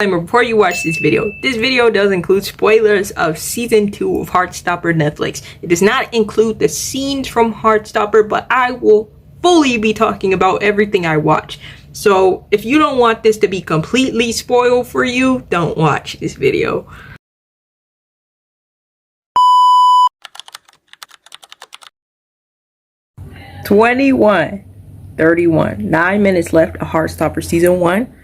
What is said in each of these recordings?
Before you watch this video does include spoilers of season 2 of Heartstopper Netflix. It does not include the scenes from Heartstopper, but I will fully be talking about everything I watch. So if you don't want this to be completely spoiled for you, don't watch this video. (21:31) 9 minutes left of Heartstopper season 1.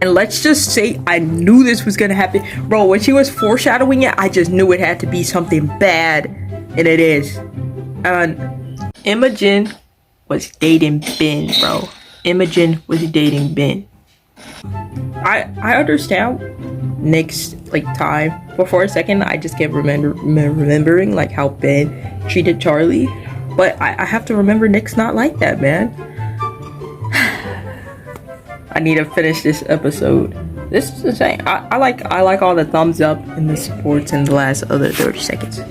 And let's just say I knew this was gonna happen. Bro, when she was foreshadowing it, I just knew it had to be something bad. And it is. Imogen was dating Ben, bro. Imogen was dating Ben. I understand Nick's time, but for a second I just kept remembering like how Ben treated Charlie. But I have to remember Nick's not like that, man. I need to finish this episode. This is insane. I like all the thumbs up and the supports in the last other 30 seconds.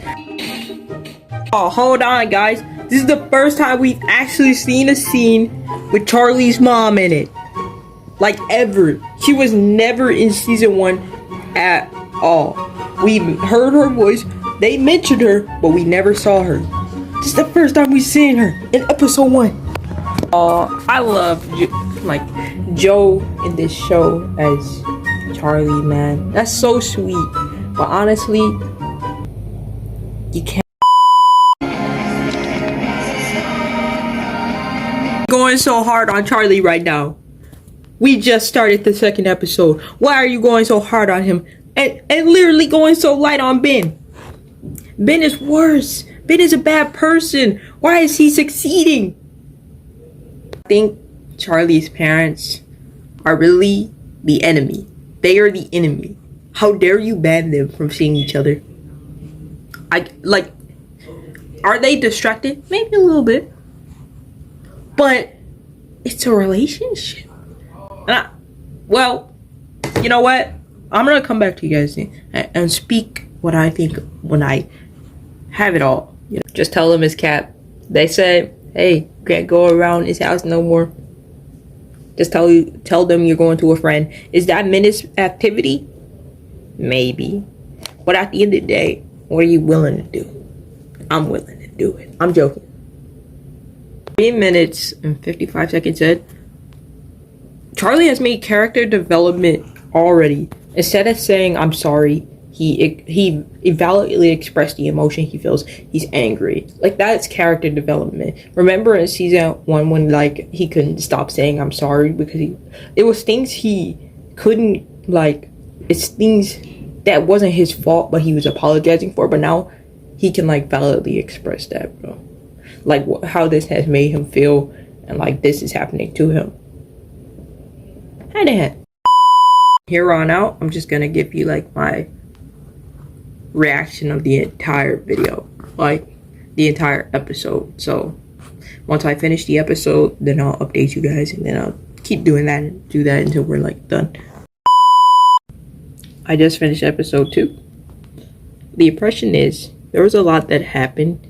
Oh, hold on, guys. This is the first time we've actually seen a scene with Charlie's mom in it. Like, ever. She was never in season 1 at all. We heard her voice, they mentioned her, but we never saw her. This is the first time we've seen her in episode 1. I love Joe in this show as Charlie, man. That's so sweet. But honestly, you can't. Going so hard on Charlie right now. We just started the second episode. Why are you going so hard on him? And literally going so light on Ben. Ben is worse. Ben is a bad person. Why is he succeeding? I think Charlie's parents are really the enemy. They are the enemy. How dare you ban them from seeing each other? Are they distracted? Maybe a little bit. But it's a relationship. Well, you know what? I'm gonna come back to you guys and speak what I think when I have it all. You know, just tell them it's cap. They said, hey, you can't go around his house no more. Just tell them you're going to a friend. Is that menace activity? Maybe. But at the end of the day, what are you willing to do? I'm willing to do it. I'm joking. 3 minutes and 55 seconds in. Charlie has made character development already. Instead of saying I'm sorry, he validly expressed the emotion he feels. He's angry. Like, that's character development. Remember in season 1 when he couldn't stop saying I'm sorry because it was things he couldn't it's things that wasn't his fault but he was apologizing for, but now he can validly express that, bro. How this has made him feel and this is happening to him. Hand in hand. Here on out, I'm just gonna give you my reaction of the entire video, the entire episode. So once I finish the episode, then I'll update you guys, and then I'll keep doing that and do that until we're done. I just finished episode 2. The impression is there was a lot that happened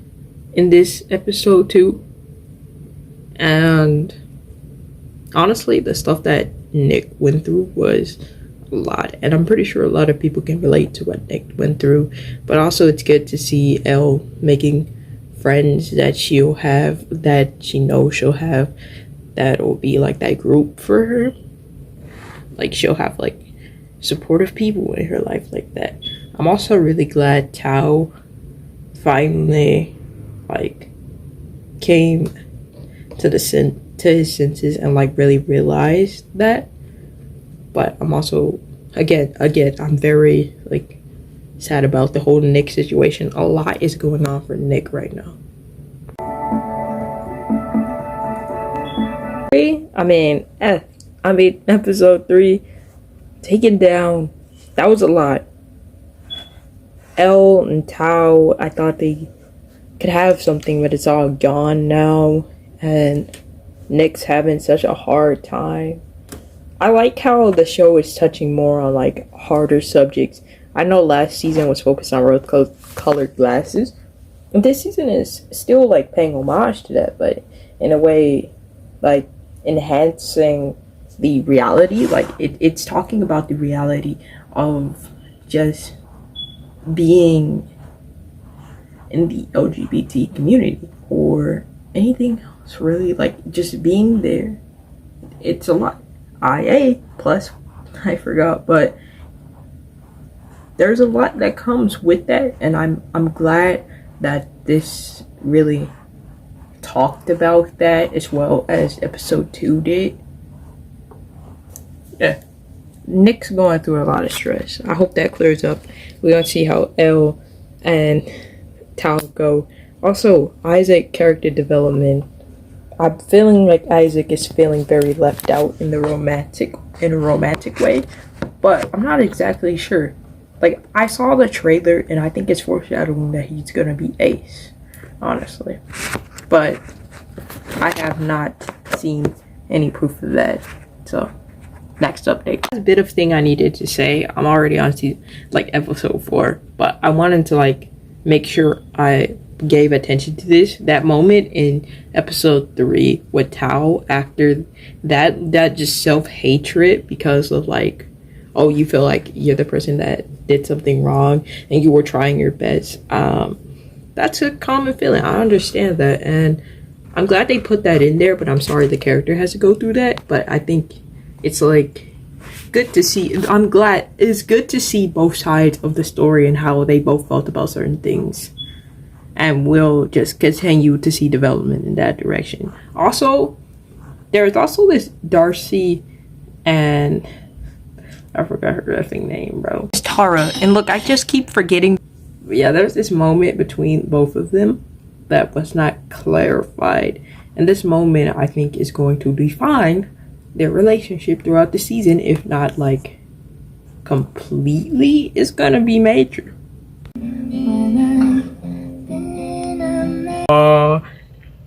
in this episode 2, and honestly the stuff that Nick went through was a lot, and I'm pretty sure a lot of people can relate to what Nick went through. But also it's good to see Elle making friends that she knows she'll have, that will be that group for her. She'll have supportive people in her life like that. I'm also really glad Tao finally came to his senses and really realized that. But I'm also again I'm very sad about the whole Nick situation. A lot is going on for Nick right now. Episode 3, taken down. That was a lot. Elle and Tao, I thought they could have something, but it's all gone now, and Nick's having such a hard time. I like how the show is touching more on harder subjects. I know last season was focused on rose-colored glasses, and this season is still paying homage to that, but in a way enhancing the reality. Like it's talking about the reality of just being in the LGBT community or anything else really, like just being there. It's a lot. IA plus I forgot, but there's a lot that comes with that, and I'm glad that this really talked about that as well as episode 2 did. Yeah. Nick's going through a lot of stress. I hope that clears up. We're gonna see how Elle and Tao go. Also, Isaac character development. I'm feeling like Isaac is feeling very left out in a romantic way, but I'm not exactly sure. Like, I saw the trailer and I think it's foreshadowing that he's gonna be Ace, honestly, but I have not seen any proof of that. So next update, a bit of thing I needed to say. I'm already on to like episode 4, but I wanted to like make sure I gave attention to that moment in episode 3 with Tao. After that just self-hatred because of like, oh, you feel like you're the person that did something wrong and you were trying your best. That's a common feeling. I understand that, and I'm glad they put that in there, but I'm sorry the character has to go through that. But I think it's like good to see. I'm glad it's good to see both sides of the story and how they both felt about certain things, and we'll just continue to see development in that direction. Also, there's also this Darcy and I forgot her effing name, bro. It's Tara. And look, I just keep forgetting. Yeah, there's this moment between both of them that was not clarified. And this moment, I think, is going to define their relationship throughout the season. If not, like, completely, it's gonna be major.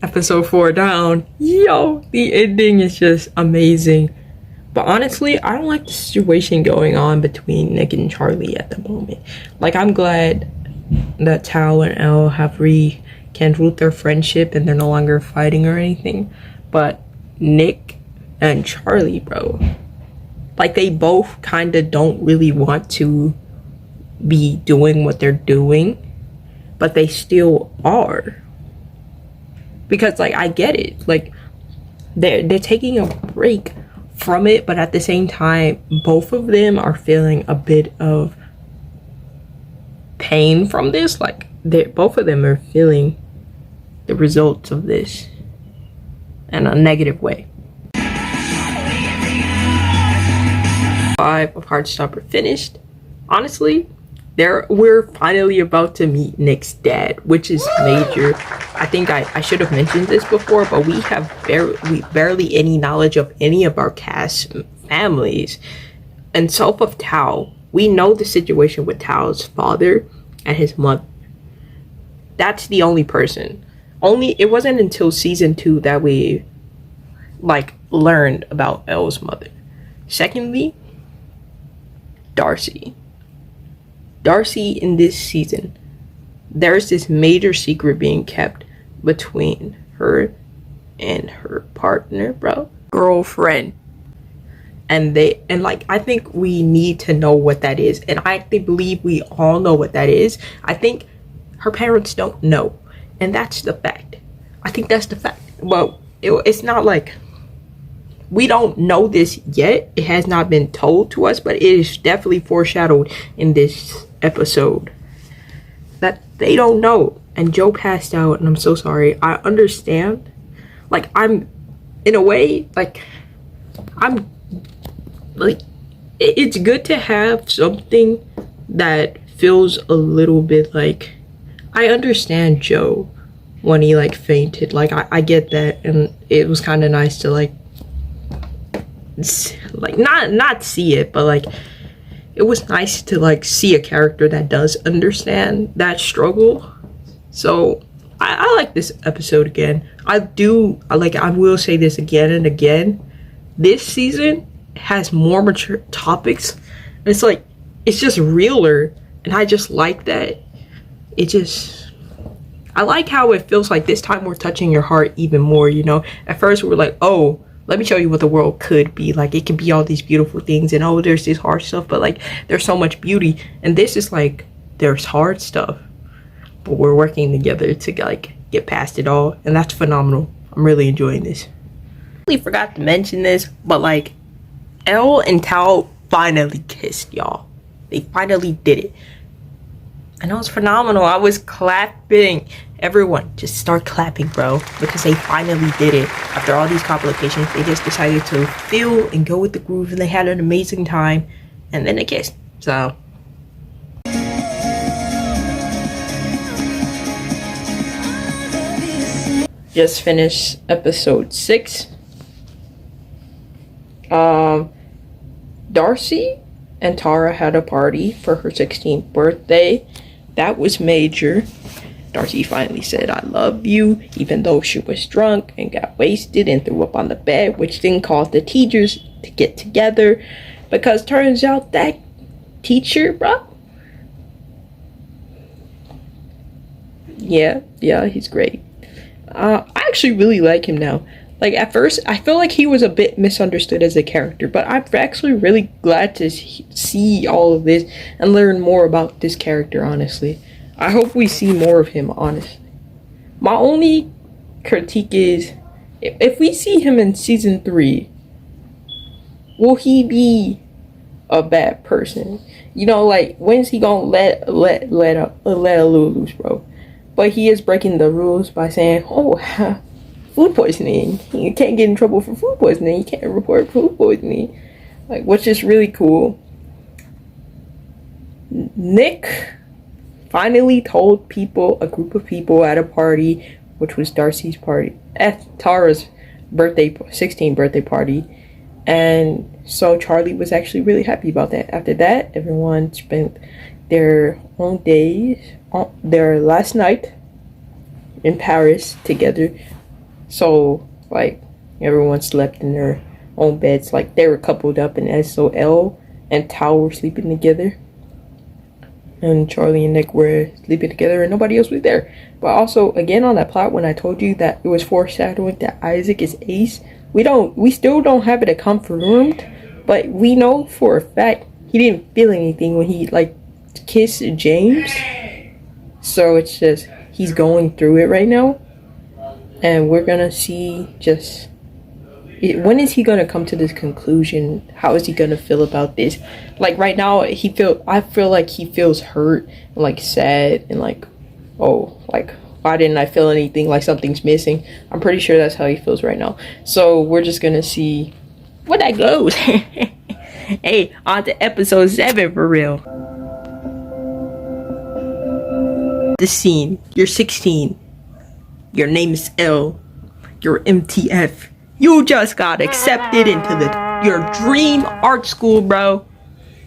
Episode 4 down. Yo, the ending is just amazing. But honestly, I don't like the situation going on between Nick and Charlie at the moment. Like, I'm glad that Tao and Elle have rekindled their friendship and they're no longer fighting or anything. But Nick and Charlie, bro, like, they both kind of don't really want to be doing what they're doing, but they still are. Because, like, I get it. Like, they're taking a break from it, but at the same time, both of them are feeling a bit of pain from this. Like, both of them are feeling the results of this in a negative way. 5 of Heartstopper finished. Honestly, we're finally about to meet Nick's dad, which is major. I think I should have mentioned this before, but we have barely any knowledge of any of our cast families. And self of Tao, we know the situation with Tao's father and his mother. That's the only person. It wasn't until season 2 that we like learned about Elle's mother. Secondly, Darcy in this season, there's this major secret being kept between her and her partner, girlfriend, and like, I think we need to know what that is, and I believe we all know what that is. I think her parents don't know, and that's the fact. I think that's the fact. Well, it's not like we don't know this yet. It has not been told to us, but it is definitely foreshadowed in this episode that they don't know. And Joe passed out, and I'm so sorry. I understand. Like, I'm, in a way, like, I'm, like, it's good to have something that feels a little bit like, I understand Joe when he, like, fainted. Like, I get that, and it was kind of nice to, like not see it, but like, it was nice to like see a character that does understand that struggle. So I like this episode again. I will say this again and again. This season has more mature topics. It's like, it's just realer, and I just like that. I like how it feels like this time we're touching your heart even more, you know? At first we were like, oh, let me show you what the world could be. Like, it can be all these beautiful things, and oh, there's this hard stuff, but like there's so much beauty. And this is like, there's hard stuff, but we're working together to like get past it all, and that's phenomenal. I'm really enjoying this. I really forgot to mention this, but like Elle and Tao finally kissed, y'all. They finally did it. And it was phenomenal. I was clapping. Everyone, just start clapping, bro, because they finally did it. After all these complications, they just decided to feel and go with the groove, and they had an amazing time, and then they kissed. So just finished episode 6. Darcy and Tara had a party for her 16th birthday. That was major. Darcy finally said, "I love you," even though she was drunk and got wasted and threw up on the bed, which then caused the teachers to get together, because turns out that teacher, bro, yeah, he's great. I actually really like him now. Like, at first, I feel like he was a bit misunderstood as a character, but I'm actually really glad to see all of this and learn more about this character, honestly. I hope we see more of him, honestly. My only critique is, if we see him in season 3, will he be a bad person? You know, like, when's he gonna let a loose, bro? But he is breaking the rules by saying, oh, food poisoning. You can't get in trouble for food poisoning. You can't report food poisoning. Like, which is really cool. Nick finally told people, a group of people at a party, which was Darcy's party, at Tara's birthday, 16th birthday party. And so Charlie was actually really happy about that. After that, everyone spent their own days, their last night in Paris together. So, like, everyone slept in their own beds. Like, they were coupled up, and so Elle and Tao were sleeping together. And Charlie and Nick were sleeping together, and nobody else was there. But also, again, on that plot, when I told you that it was foreshadowing that Isaac is Ace, we still don't have it confirmed, but we know for a fact he didn't feel anything when he, like, kissed James. So it's just, he's going through it right now. And we're gonna see just, when is he gonna come to this conclusion? How is he gonna feel about this? Like, right now, I feel like he feels hurt and like sad and like, oh, like, why didn't I feel anything, like something's missing? I'm pretty sure that's how he feels right now. So we're just gonna see where that goes. Hey, on to episode 7 for real. The scene, you're 16. Your name is Elle. You're MTF. You just got accepted into your dream art school, bro.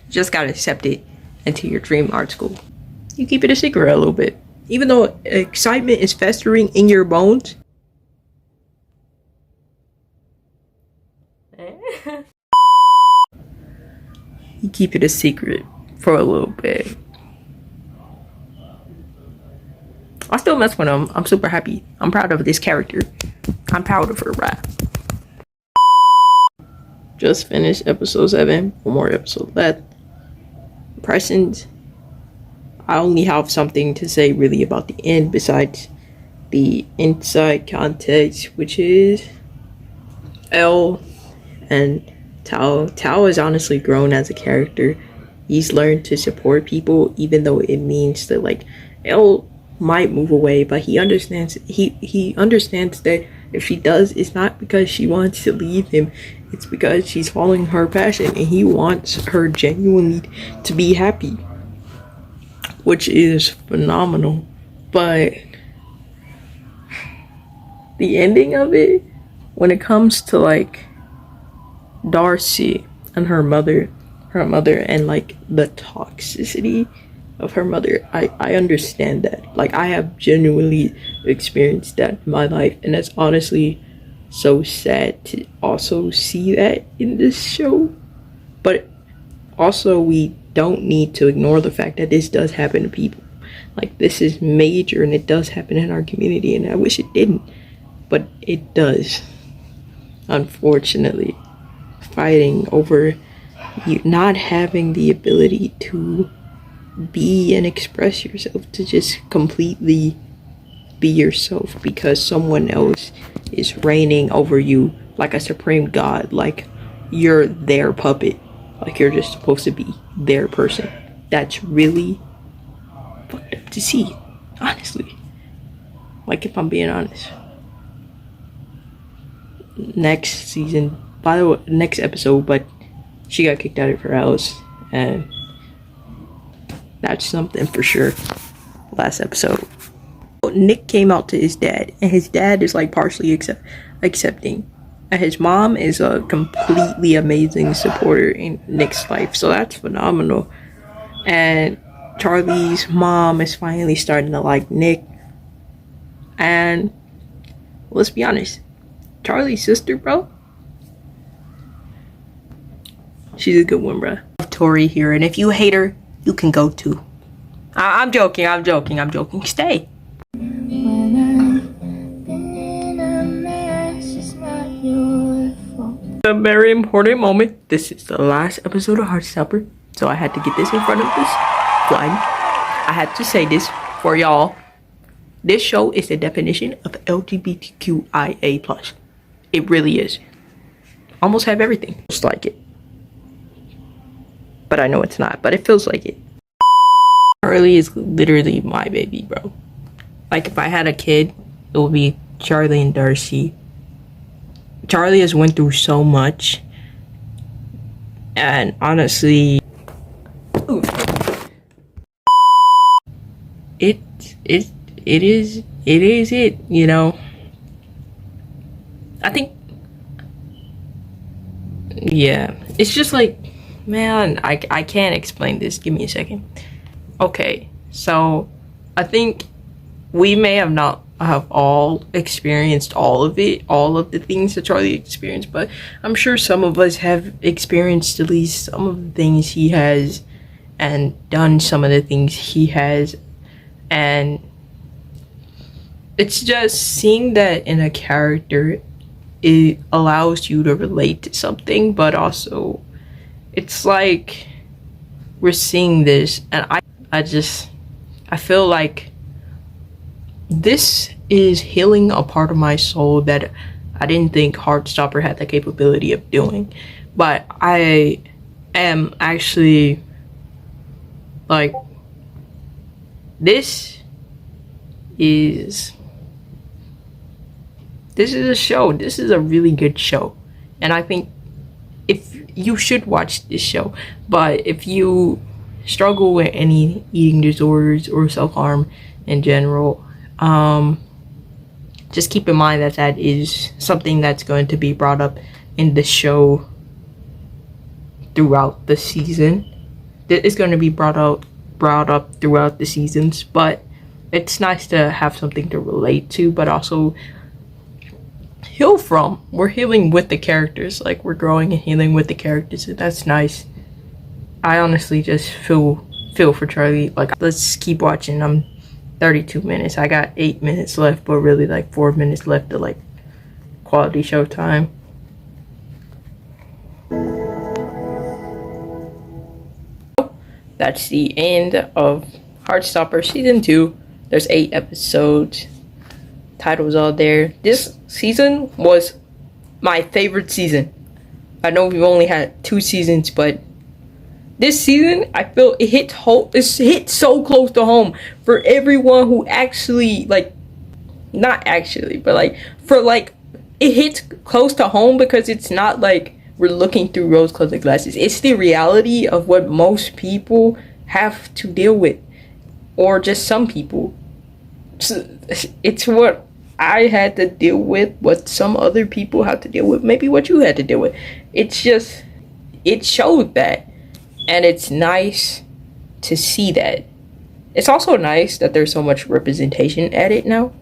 Just got accepted into your dream art school. You keep it a secret a little bit. Even though excitement is festering in your bones. You keep it a secret for a little bit. I still mess with him. I'm super happy. I'm proud of this character. I'm proud of her, right? Just finished episode 7. One more episode left. Impressions. I only have something to say really about the end besides the inside context, which is Elle and Tao. Tao has honestly grown as a character. He's learned to support people, even though it means that, like, Elle might move away, but he understands that if she does, it's not because she wants to leave him, it's because she's following her passion, and he wants her genuinely to be happy, which is phenomenal. But the ending of it, when it comes to like Darcy and her mother and like the toxicity of her mother, I understand that. Like, I have genuinely experienced that in my life, and that's honestly so sad to also see that in this show. But also, we don't need to ignore the fact that this does happen to people. Like, this is major, and it does happen in our community, and I wish it didn't, but it does. unfortunately, fighting over you not having the ability to be and express yourself, to just completely be yourself because someone else is reigning over you like a supreme god, like you're their puppet, like you're just supposed to be their person. That's really fucked up to see, honestly. Like, if I'm being honest. Next season, by the way, next episode, but she got kicked out of her house, and that's something for sure. Last episode, Nick came out to his dad, and his dad is like partially accepting, and his mom is a completely amazing supporter in Nick's life, so that's phenomenal. And Charlie's mom is finally starting to like Nick, and let's be honest, Charlie's sister, bro, she's a good one, bro. Tori here, and if you hate her, you can go too. I'm joking. Stay. A very important moment. This is the last episode of Heartstopper, so I had to get this in front of this flag. I had to say this for y'all. This show is the definition of LGBTQIA+. It really is. Almost have everything. Just like it. But I know it's not, but it feels like it. Charlie is literally my baby, bro. Like, if I had a kid, it would be Charlie and Darcy. Charlie has went through so much, and honestly, it is it, you know. I think, yeah, it's just like, man, I can't explain this. Give me a second. Okay, so I think we may have not have all experienced all of it, all of the things that Charlie experienced, but I'm sure some of us have experienced at least some of the things he has, and done some of the things he has, and it's just seeing that in a character, it allows you to relate to something, but also it's like we're seeing this, and I feel like this is healing a part of my soul that I didn't think Heartstopper had the capability of doing. But I am actually like, this is a show. This is a really good show, and I think if you should watch this show. But if you struggle with any eating disorders or self-harm in general, just keep in mind that that is something that's going to be brought up in the show throughout the season. That is going to be brought up throughout the seasons, but it's nice to have something to relate to, but also heal from. We're healing with the characters, like we're growing and healing with the characters, and that's nice. I honestly just feel for Charlie. Like, let's keep watching. I'm 32 minutes. I got 8 minutes left, but really like 4 minutes left to like quality show time. That's the end of Heartstopper season 2. There's 8 episodes. Titles all there. This season was my favorite season. I know we've only had 2 seasons, but this season, I feel it hit so close to home for everyone who actually, like, not actually, but like, for like, it hits close to home because it's not like we're looking through rose-colored glasses. It's the reality of what most people have to deal with, or just some people. It's what I had to deal with, what some other people have to deal with, maybe what you had to deal with. It's just, it showed that. And it's nice to see that. It's also nice that there's so much representation at it now.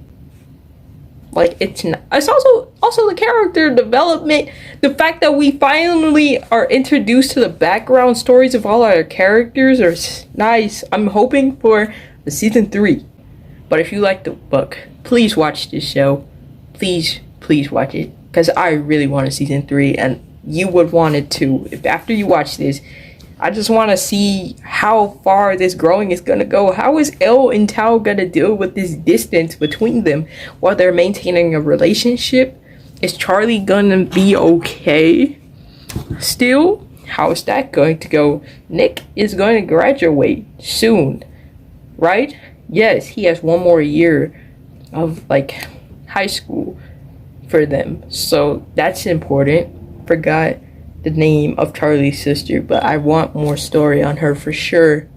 Like, it's also the character development. The fact that we finally are introduced to the background stories of all our characters are nice. I'm hoping for a season 3. But if you like the book, please watch this show. Please watch it. because I really wanted season 3, and you would want it too. If after you watch this, I just want to see how far this growing is gonna go. How is Elle and Tao gonna deal with this distance between them while they're maintaining a relationship? Is Charlie gonna be okay still? How is that going to go? Nick is going to graduate soon, right? Yes, he has one more year of like high school for them, so that's important. Forgot the name of Charlie's sister, but I want more story on her for sure.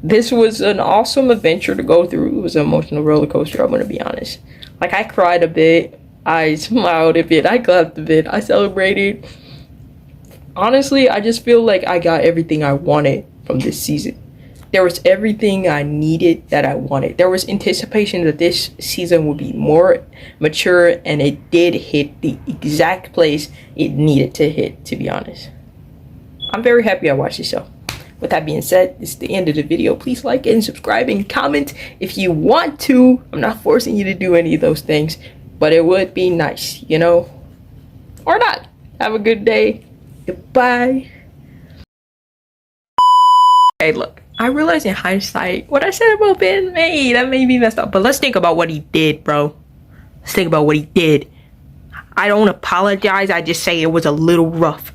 This was an awesome adventure to go through. It was an emotional roller coaster, I'm gonna be honest. Like, I cried a bit, I smiled a bit, I clapped a bit, I celebrated. Honestly, I just feel like I got everything I wanted from this season. There was everything I needed that I wanted. There was anticipation that this season would be more mature, and it did hit the exact place it needed to hit, to be honest. I'm very happy I watched this show. With that being said, this is the end of the video. Please like and subscribe and comment if you want to. I'm not forcing you to do any of those things, but it would be nice, you know? Or not. Have a good day. Goodbye. Hey, look. I realized in hindsight, what I said about Ben May, that made me messed up. But let's think about what he did, bro. Let's think about what he did. I don't apologize. I just say it was a little rough.